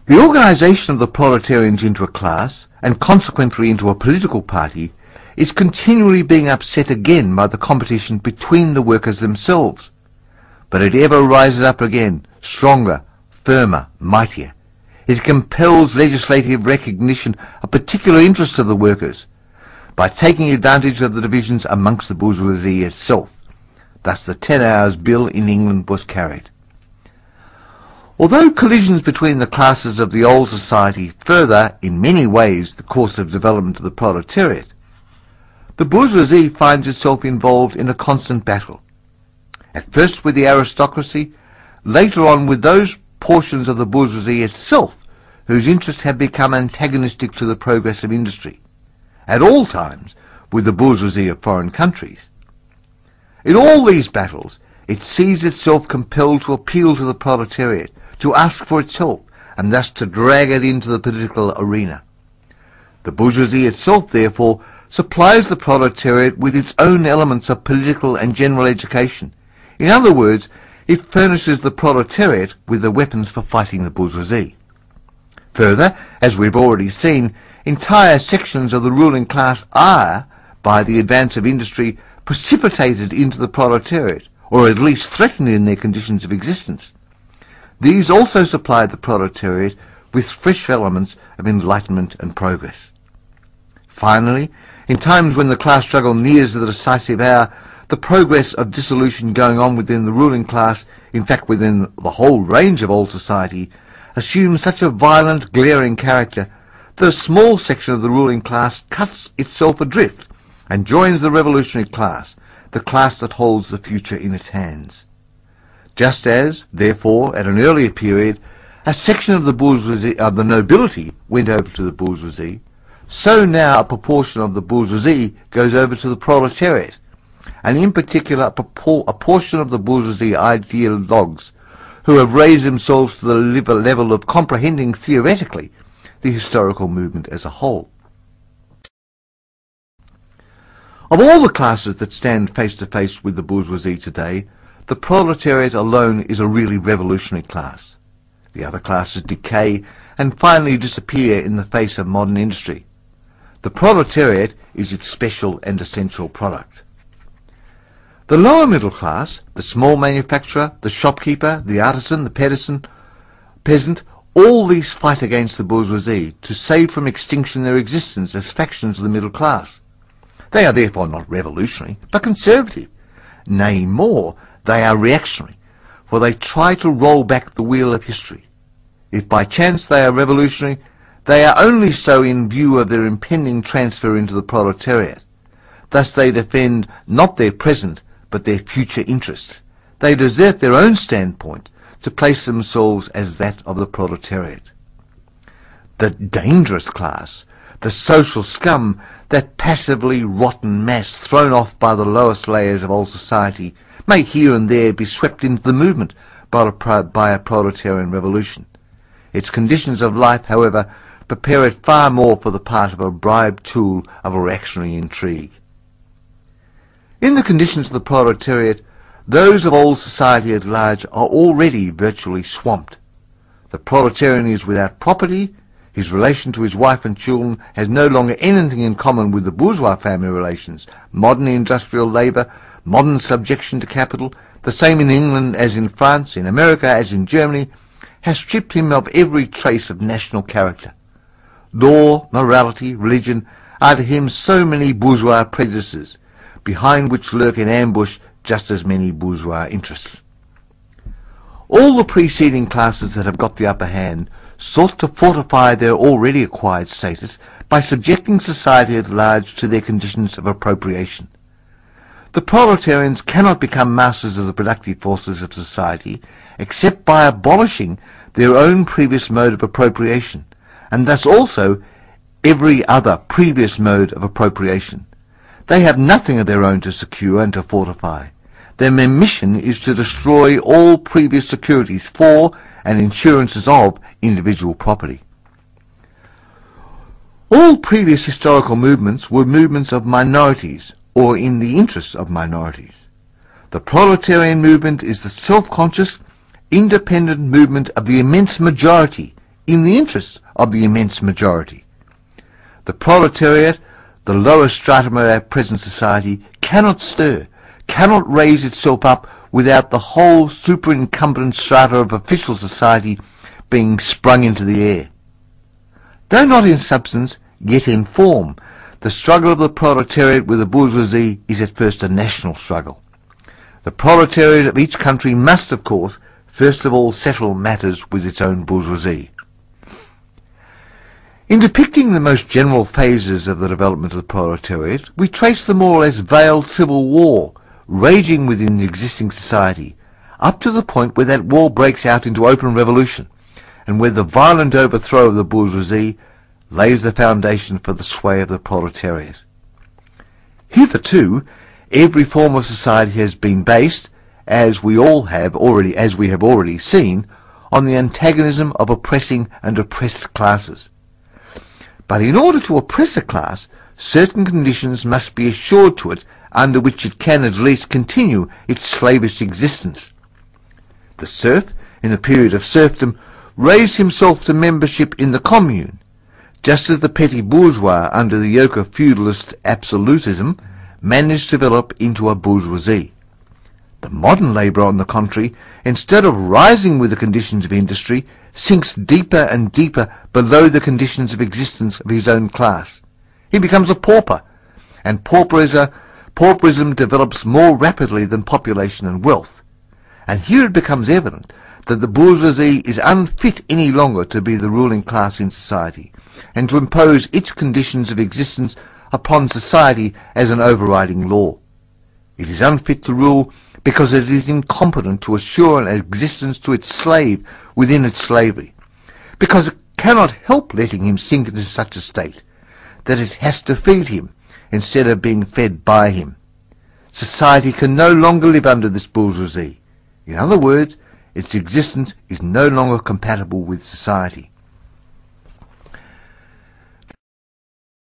The organisation of the proletarians into a class, and consequently into a political party, is continually being upset again by the competition between the workers themselves. But it ever rises up again, stronger, firmer, mightier. It compels legislative recognition of particular interests of the workers, by taking advantage of the divisions amongst the bourgeoisie itself. Thus the 10 Hours Bill in England was carried. Although collisions between the classes of the old society further, in many ways, the course of development of the proletariat, the bourgeoisie finds itself involved in a constant battle. At first with the aristocracy, later on with those portions of the bourgeoisie itself whose interests have become antagonistic to the progress of industry. At all times with the bourgeoisie of foreign countries. In all these battles, it sees itself compelled to appeal to the proletariat, to ask for its help, and thus to drag it into the political arena. The bourgeoisie itself, therefore, supplies the proletariat with its own elements of political and general education. In other words, it furnishes the proletariat with the weapons for fighting the bourgeoisie. Further, as we've already seen, entire sections of the ruling class are, by the advance of industry, precipitated into the proletariat, or at least threatened in their conditions of existence. These also supply the proletariat with fresh elements of enlightenment and progress. Finally, in times when the class struggle nears the decisive hour, the progress of dissolution going on within the ruling class, in fact within the whole range of old society, assumes such a violent, glaring character that a small section of the ruling class cuts itself adrift and joins the revolutionary class, the class that holds the future in its hands. Just as, therefore, at an earlier period, a section of the bourgeoisie, of the nobility, went over to the bourgeoisie, so now a proportion of the bourgeoisie goes over to the proletariat, and in particular a portion of the bourgeoisie ideologues who have raised themselves to the level of comprehending theoretically the historical movement as a whole. Of all the classes that stand face to face with the bourgeoisie today, the proletariat alone is a really revolutionary class. The other classes decay and finally disappear in the face of modern industry. The proletariat is its special and essential product. The lower middle class, the small manufacturer, the shopkeeper, the artisan, the peasant, all these fight against the bourgeoisie to save from extinction their existence as factions of the middle class. They are therefore not revolutionary, but conservative. Nay, more, they are reactionary, for they try to roll back the wheel of history. If by chance they are revolutionary, they are only so in view of their impending transfer into the proletariat. Thus they defend not their present, but their future interests. They desert their own standpoint to place themselves as that of the proletariat. The dangerous class, the social scum, that passively rotten mass thrown off by the lowest layers of old society, may here and there be swept into the movement by a proletarian revolution. Its conditions of life, however, prepare it far more for the part of a bribed tool of a reactionary intrigue. In the conditions of the proletariat, those of old society at large are already virtually swamped. The proletarian is without property, his relation to his wife and children has no longer anything in common with the bourgeois family relations, modern industrial labour, modern subjection to capital, the same in England as in France, in America as in Germany, has stripped him of every trace of national character. Law, morality, religion are to him so many bourgeois prejudices, behind which lurk in ambush just as many bourgeois interests. All the preceding classes that have got the upper hand sought to fortify their already acquired status by subjecting society at large to their conditions of appropriation. The proletarians cannot become masters of the productive forces of society except by abolishing their own previous mode of appropriation, and thus also every other previous mode of appropriation. They have nothing of their own to secure and to fortify. Their mission is to destroy all previous securities for and insurances of individual property. All previous historical movements were movements of minorities, or in the interests of minorities. The proletarian movement is the self-conscious, independent movement of the immense majority in the interests of the immense majority. The proletariat, the lowest stratum of our present society, cannot stir, cannot raise itself up without the whole superincumbent strata of official society being sprung into the air. Though not in substance, yet in form, the struggle of the proletariat with the bourgeoisie is at first a national struggle. The proletariat of each country must, of course, first of all settle matters with its own bourgeoisie. In depicting the most general phases of the development of the proletariat, we trace the more or less veiled civil war raging within the existing society, up to the point where that war breaks out into open revolution, and where the violent overthrow of the bourgeoisie lays the foundation for the sway of the proletariat. Hitherto, every form of society has been based, as we have already seen, on the antagonism of oppressing and oppressed classes. But in order to oppress a class, certain conditions must be assured to it under which it can at least continue its slavish existence. The serf, in the period of serfdom, raised himself to membership in the commune, just as the petty bourgeois, under the yoke of feudalist absolutism, managed to develop into a bourgeoisie. The modern labourer, on the contrary, instead of rising with the conditions of industry, sinks deeper and deeper below the conditions of existence of his own class. He becomes a pauper, and pauperism develops more rapidly than population and wealth. And here it becomes evident that the bourgeoisie is unfit any longer to be the ruling class in society, and to impose its conditions of existence upon society as an overriding law. It is unfit to rule because it is incompetent to assure an existence to its slave within its slavery, because it cannot help letting him sink into such a state that it has to feed him instead of being fed by him. Society can no longer live under this bourgeoisie. In other words, its existence is no longer compatible with society.